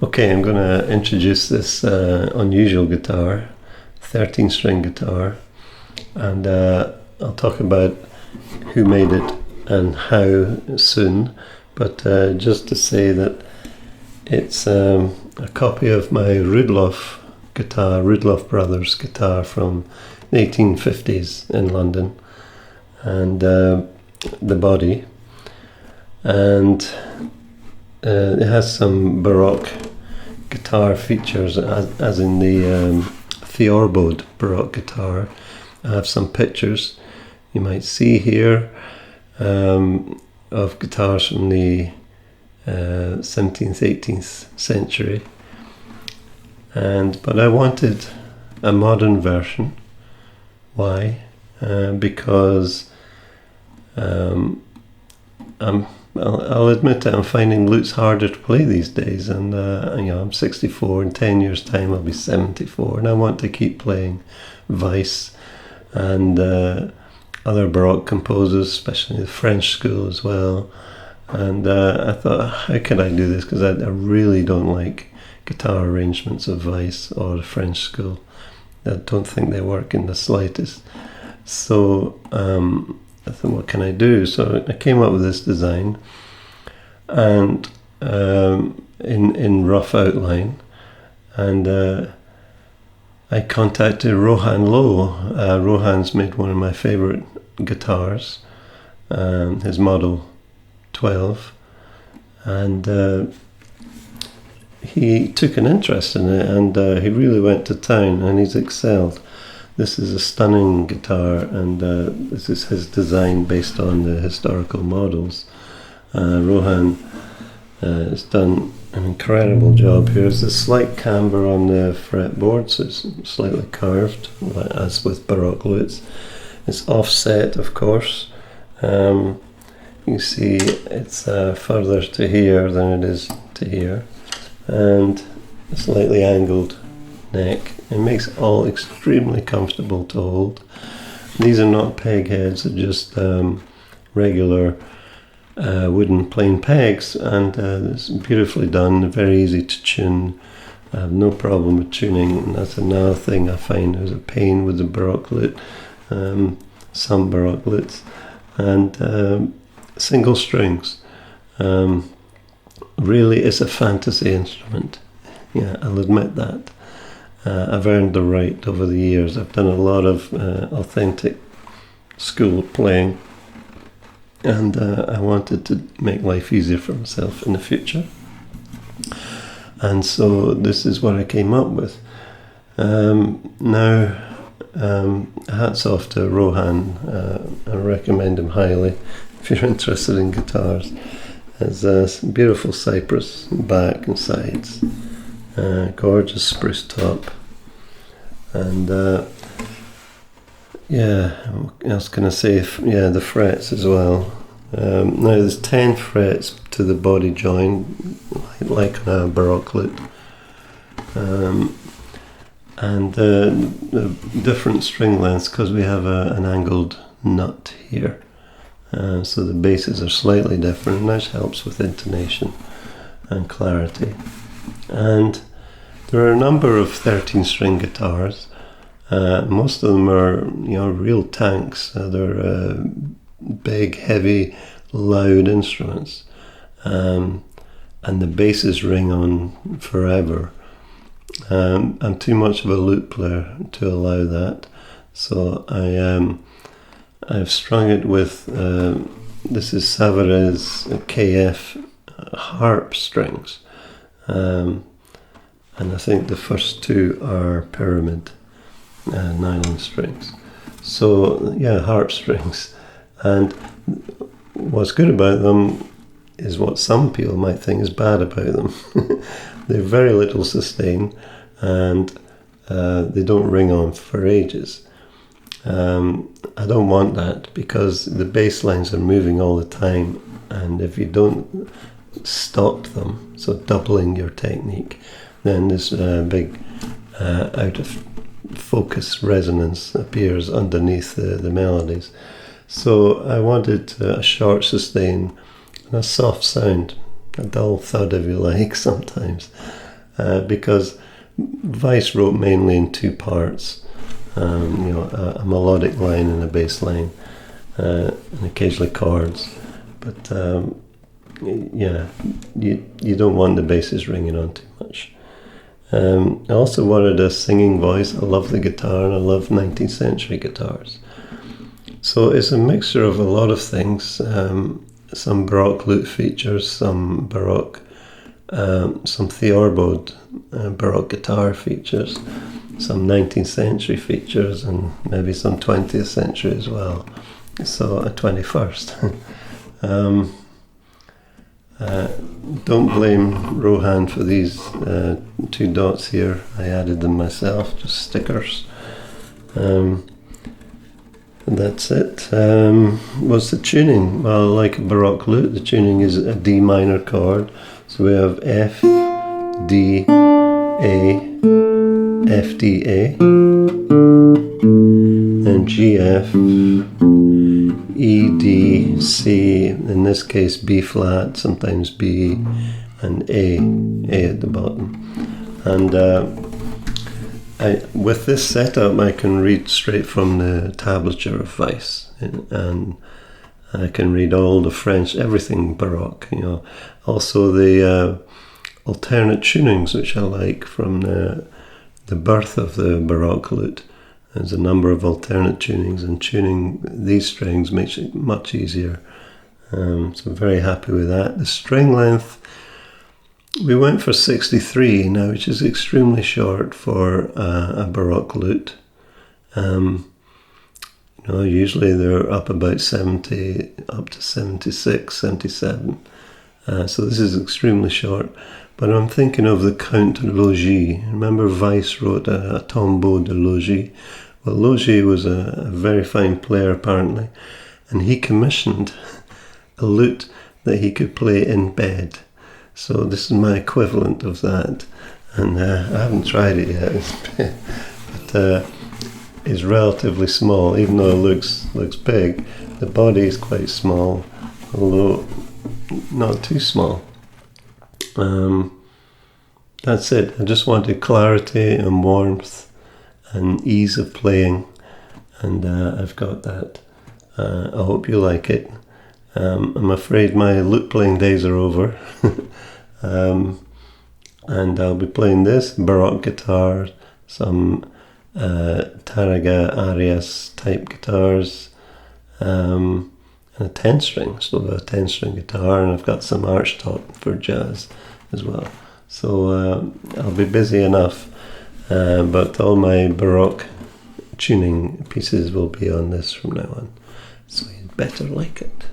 Okay, I'm going to introduce this unusual guitar, 13-string guitar, and I'll talk about who made it and how soon, but just to say that it's a copy of my Rudloff guitar, Rudloff Brothers guitar from the 1850s in London, and the body, and it has some Baroque guitar features, as in the Theorbode Baroque guitar. I have some pictures you might see here of guitars from the 17th, 18th century, but I wanted a modern version. Why? Because I'll admit that I'm finding lutes harder to play these days, and I'm 64. In 10 years' time, I'll be 74, and I want to keep playing Weiss and other Baroque composers, especially the French school as well. And I thought, how can I do this? Because I really don't like guitar arrangements of Weiss or the French school. I don't think they work in the slightest. So I thought, what can I do? So I came up with this design, and in rough outline, and I contacted Rohan Lowe. Rohan's made one of my favourite guitars, his Model 12, and he took an interest in it, and he really went to town, and he's excelled. This is a stunning guitar, and this is his design based on the historical models. Rohan has done an incredible job here. There's a slight camber on the fretboard, so it's slightly curved, as with Baroque lutes. It's offset, of course. You see it's further to here than it is to here, and a slightly angled neck. It makes it all extremely comfortable to hold. These are not peg heads, they're just regular wooden plain pegs, and it's beautifully done, very easy to tune. I have no problem with tuning, and that's another thing I find is a pain with the Baroque lute, some Baroque lutes, and single strings. Really, it's a fantasy instrument. Yeah, I'll admit that. I've earned the right over the years. I've done a lot of authentic school playing, and I wanted to make life easier for myself in the future. And so this is what I came up with. Now, hats off to Rohan. I recommend him highly if you're interested in guitars. There's a beautiful cypress back and sides. Gorgeous spruce top, and what else can I say? The frets as well. Now there's 10 frets to the body joint, like on a Baroque lute, and the different string lengths, because we have an angled nut here, so the basses are slightly different, and that helps with intonation and clarity. And there are a number of 13-string guitars. Most of them are, real tanks. They're big, heavy, loud instruments, and the basses ring on forever. I'm too much of a lute player to allow that, so I've strung it with, this is Savarez KF harp strings. And I think the first two are pyramid nylon strings. So yeah, harp strings. And what's good about them is what some people might think is bad about them. They're very little sustain, and they don't ring on for ages. I don't want that, because the bass lines are moving all the time, and if you don't stop them, so doubling your technique, then this big out of focus resonance appears underneath the melodies. So I wanted a short sustain and a soft sound, a dull thud if you like sometimes, because Weiss wrote mainly in two parts, a melodic line and a bass line, and occasionally chords, but yeah, you don't want the basses ringing on too much. I also wanted a singing voice. I love the guitar, and I love 19th century guitars. So it's a mixture of a lot of things, some Baroque lute features, some Baroque, some theorboed Baroque guitar features, some 19th century features, and maybe some 20th century as well. So a 21st. Don't blame Rohan for these two dots here. I added them myself, just stickers. And that's it. What's the tuning? Well, like a Baroque lute, the tuning is a D minor chord. So we have F, D, A, F, D, A, and G, F, E, D, C, in this case B flat, sometimes B, and A at the bottom. And with this setup, I can read straight from the tablature of Weiss, and I can read all the French, everything Baroque, Also the alternate tunings, which I like from the birth of the Baroque lute. There's a number of alternate tunings, and tuning these strings makes it much easier. So I'm very happy with that. The string length, we went for 63 now, which is extremely short for a Baroque lute. Usually they're up about 70, up to 76, 77. So this is extremely short. But I'm thinking of the Count Logis. Remember Weiss wrote a Tombeau de Logis? Well, Logis was a very fine player apparently, and he commissioned a lute that he could play in bed. So this is my equivalent of that, and I haven't tried it yet, but it's relatively small, even though it looks big. The body is quite small, although not too small. That's it. I just wanted clarity and warmth and ease of playing, and I've got that. I hope you like it. I'm afraid my lute playing days are over, and I'll be playing this Baroque guitar, some Tarraga Arias type guitars, and a 10-string, still got a 10-string guitar, and I've got some archtop for jazz as well. So I'll be busy enough, but all my Baroque tuning pieces will be on this from now on, so you'd better like it.